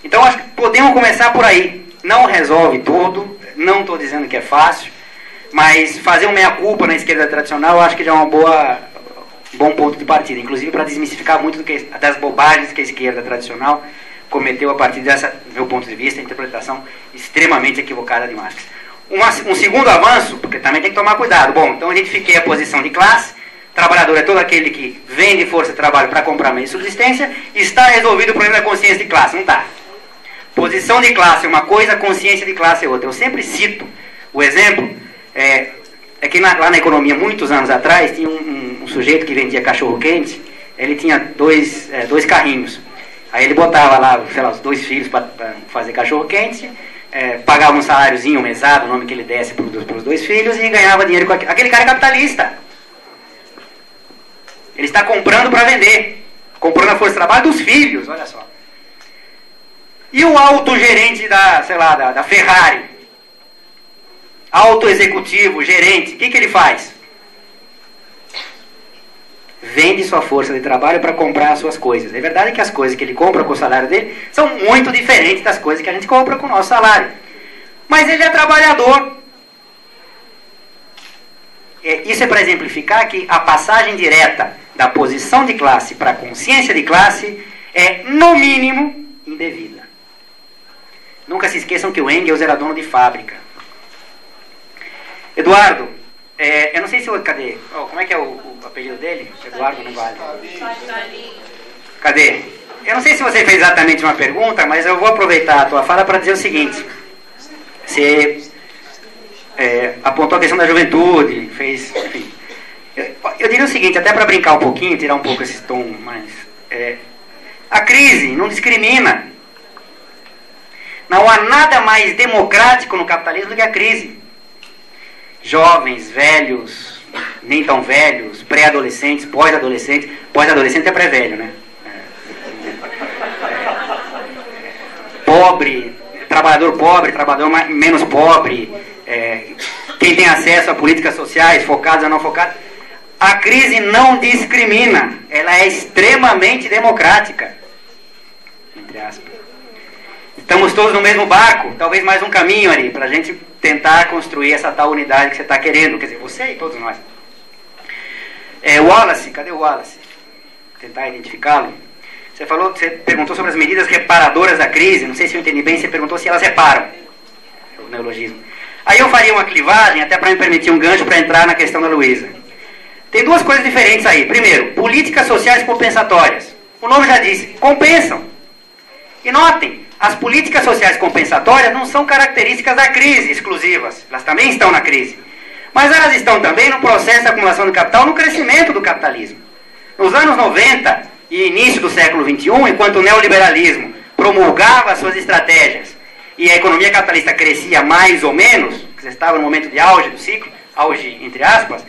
Então, acho que podemos começar por aí. Não resolve tudo, não estou dizendo que é fácil, mas fazer um meia-culpa na esquerda tradicional, eu acho que já é um bom ponto de partida, inclusive para desmistificar muito das bobagens que a esquerda tradicional cometeu a partir dessa, do meu ponto de vista, interpretação extremamente equivocada de Marx. Um segundo avanço, porque também tem que tomar cuidado. Bom, então identifiquei a posição de classe. Trabalhador é todo aquele que vende força de trabalho para comprar meio de subsistência. Está resolvido o problema da consciência de classe. Não está. Posição de classe é uma coisa, consciência de classe é outra. Eu sempre cito o exemplo, é que lá na economia, muitos anos atrás, tinha um sujeito que vendia cachorro-quente. Ele tinha dois carrinhos. Aí ele botava lá, sei lá, os 2 filhos para fazer cachorro-quente, pagava um saláriozinho, mesado, o nome que ele desse para os 2 filhos, e ganhava dinheiro com aquele. Aquele cara é capitalista. Ele está comprando para vender. Comprando a força de trabalho dos filhos, olha só. E o autogerente da Ferrari? Autoexecutivo, gerente, o que ele faz? Vende sua força de trabalho para comprar as suas coisas. É verdade que as coisas que ele compra com o salário dele são muito diferentes das coisas que a gente compra com o nosso salário. Mas ele é trabalhador. Isso é para exemplificar que a passagem direta da posição de classe para a consciência de classe é, no mínimo, indevida. Nunca se esqueçam que o Engels era dono de fábrica. Eduardo, eu não sei se... Cadê? Como é que é o apelido dele? Eduardo não vale. Cadê? Eu não sei se você fez exatamente uma pergunta, mas eu vou aproveitar a tua fala para dizer o seguinte. Você apontou a questão da juventude, fez... Enfim. Eu diria o seguinte, até para brincar um pouquinho, tirar um pouco esse tom, mas... a crise não discrimina. Não há nada mais democrático no capitalismo do que a crise. Jovens, velhos, nem tão velhos, pré-adolescentes, pós-adolescentes. Pós-adolescente é pré-velho, né? Pobre, trabalhador menos pobre, quem tem acesso a políticas sociais, focadas ou não focadas. A crise não discrimina, ela é extremamente democrática. Entre aspas. Estamos todos no mesmo barco, talvez mais um caminho ali, para a gente tentar construir essa tal unidade que você está querendo, quer dizer, você e todos nós. Wallace, cadê o Wallace? Vou tentar identificá-lo. Você perguntou sobre as medidas reparadoras da crise, não sei se eu entendi bem, você perguntou se elas reparam. É o neologismo. Aí eu faria uma clivagem, até para me permitir um gancho para entrar na questão da Luísa. Tem 2 coisas diferentes aí. Primeiro, políticas sociais compensatórias. O nome já disse, compensam. E notem, as políticas sociais compensatórias não são características da crise exclusivas. Elas também estão na crise. Mas elas estão também no processo de acumulação de capital, no crescimento do capitalismo. Nos anos 90 e início do século XXI, enquanto o neoliberalismo promulgava suas estratégias e a economia capitalista crescia mais ou menos, que você estava no momento de auge do ciclo, auge entre aspas,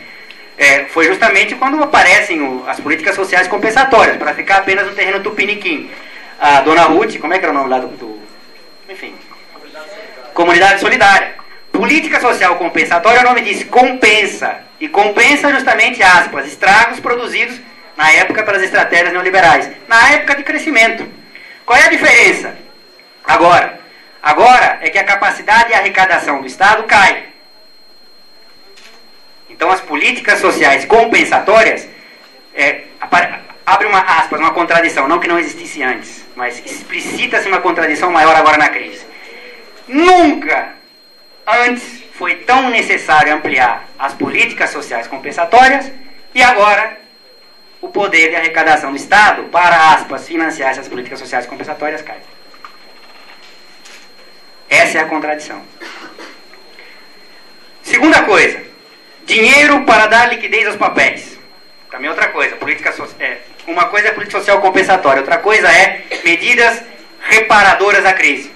foi justamente quando aparecem as políticas sociais compensatórias, para ficar apenas no terreno tupiniquim. A dona Ruth, como é que era o nome lá enfim, Comunidade Solidária. Política social compensatória, o nome diz compensa. E compensa justamente, aspas, estragos produzidos na época pelas estratégias neoliberais. Na época de crescimento. Qual é a diferença? Agora é que a capacidade de arrecadação do Estado cai. Então as políticas sociais compensatórias abre uma contradição, não que não existisse antes, mas explicita-se uma contradição maior agora na crise. Nunca antes foi tão necessário ampliar as políticas sociais compensatórias e agora o poder de arrecadação do Estado para, aspas, financiar essas políticas sociais compensatórias cai. Essa é a contradição. Segunda coisa, dinheiro para dar liquidez aos papéis. Também outra coisa, uma coisa é política social compensatória, outra coisa é medidas reparadoras à crise.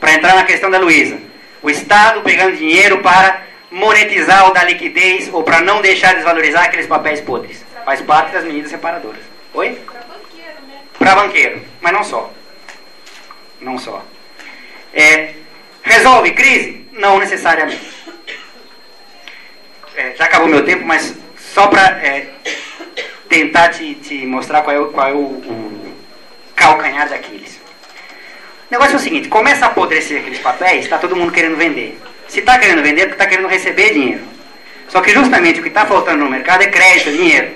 Para entrar na questão da Luísa, o Estado pegando dinheiro para monetizar ou dar liquidez ou para não deixar desvalorizar aqueles papéis podres. Faz parte das medidas reparadoras. Oi? Para banqueiro, né? Para banqueiro, mas não só. Não só. Resolve crise? Não necessariamente. Já acabou meu tempo, mas só para tentar te mostrar qual é o calcanhar de Aquiles. O negócio é o seguinte, começa a apodrecer aqueles papéis, está todo mundo querendo vender. Se está querendo vender, é porque está querendo receber dinheiro. Só que justamente o que está faltando no mercado é crédito, dinheiro.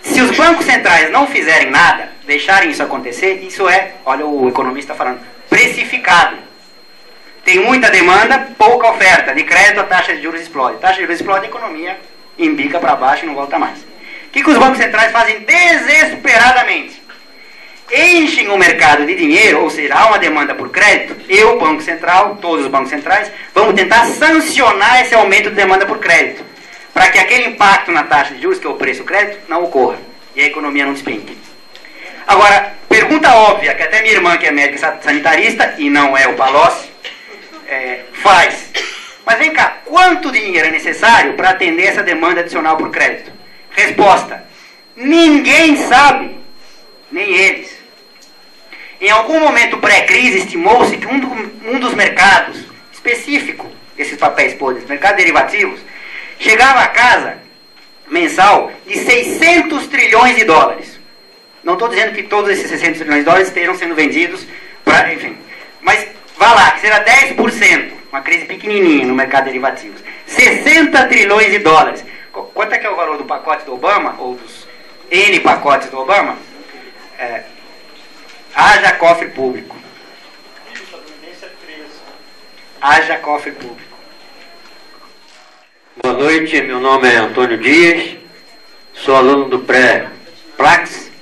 Se os bancos centrais não fizerem nada, deixarem isso acontecer, isso é, olha o economista falando, precificado. Tem muita demanda, pouca oferta. De crédito a taxa de juros explode. A taxa de juros explode, a economia embica para baixo e não volta mais. O que os bancos centrais fazem desesperadamente? Enchem o mercado de dinheiro, ou seja, há uma demanda por crédito, e o Banco Central, todos os bancos centrais, vamos tentar sancionar esse aumento de demanda por crédito, para que aquele impacto na taxa de juros, que é o preço do crédito, não ocorra, e a economia não despenque. Agora, pergunta óbvia, que até minha irmã, que é médica sanitarista, e não é o Palocci, faz. Mas vem cá, quanto dinheiro é necessário para atender essa demanda adicional por crédito? Resposta, ninguém sabe, nem eles. Em algum momento pré-crise, estimou-se que um dos mercados específico desses papéis podres, mercados derivativos, chegava a casa mensal de 600 trilhões de dólares. Não estou dizendo que todos esses 600 trilhões de dólares estejam sendo vendidos, enfim. Mas vá lá, que será 10%, uma crise pequenininha no mercado de derivativos. 60 trilhões de dólares. Quanto é que é o valor do pacote do Obama, ou dos N pacotes do Obama? Haja cofre público. Haja cofre público. Boa noite, meu nome é Antônio Dias, sou aluno do pré-Plax.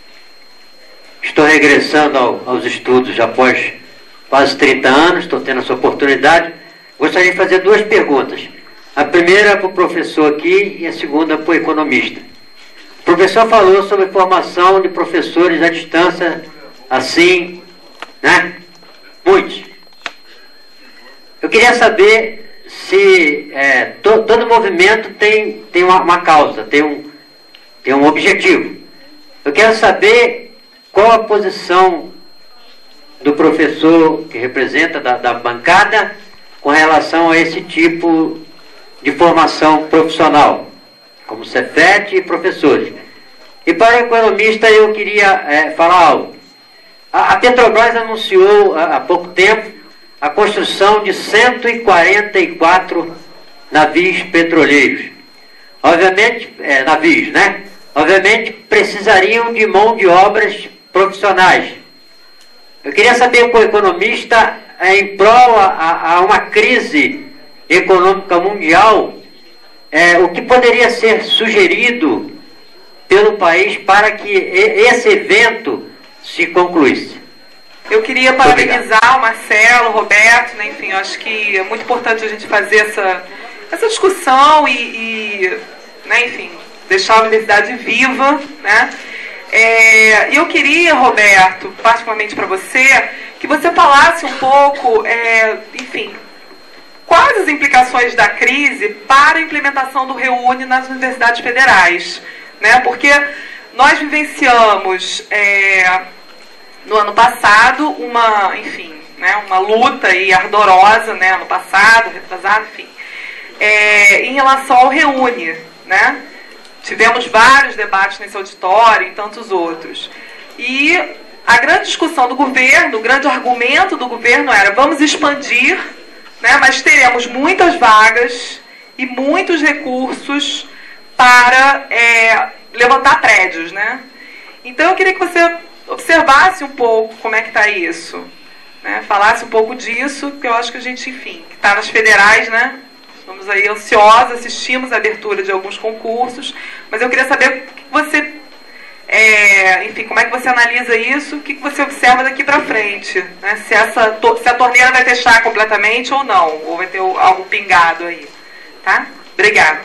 Estou regressando aos estudos após quase 30 anos, estou tendo essa oportunidade. Gostaria de fazer duas perguntas. A primeira para o professor aqui e a segunda para o economista. O professor falou sobre a formação de professores à distância, assim, né? Muitos. Eu queria saber se todo movimento tem uma causa, tem um objetivo. Eu quero saber qual a posição do professor que representa da bancada com relação a esse tipo de formação profissional, como Cefet e professores. E para o economista eu queria falar algo. A Petrobras anunciou há pouco tempo a construção de 144 navios petroleiros. Obviamente, navios, né? Obviamente precisariam de mão de obras profissionais. Eu queria saber com o economista, em prol a uma crise econômica mundial, o que poderia ser sugerido pelo país para que esse evento se concluísse. Eu queria parabenizar o Marcelo, o Roberto, né, enfim, eu acho que é muito importante a gente fazer essa discussão né, enfim, deixar a universidade viva, né? E eu queria, Roberto, particularmente para você, que você falasse um pouco, enfim, quais as implicações da crise para a implementação do REUNE nas universidades federais, né? Porque nós vivenciamos no ano passado enfim, né, uma luta ardorosa, né, ano passado, retrasado, enfim, em relação ao REUNE, né? Tivemos vários debates nesse auditório e tantos outros. E a grande discussão do governo, o grande argumento do governo era: vamos expandir, né, mas teremos muitas vagas e muitos recursos para levantar prédios, né? Então eu queria que você observasse um pouco como é que está isso, né? Falasse um pouco disso, que eu acho que a gente, enfim, que está nas federais, né? Estamos aí ansiosos, assistimos a abertura de alguns concursos, mas eu queria saber o que você, enfim, como é que você analisa isso, o que você observa daqui para frente, né? Se a torneira vai fechar completamente ou não, ou vai ter algo pingado aí, tá? Obrigada.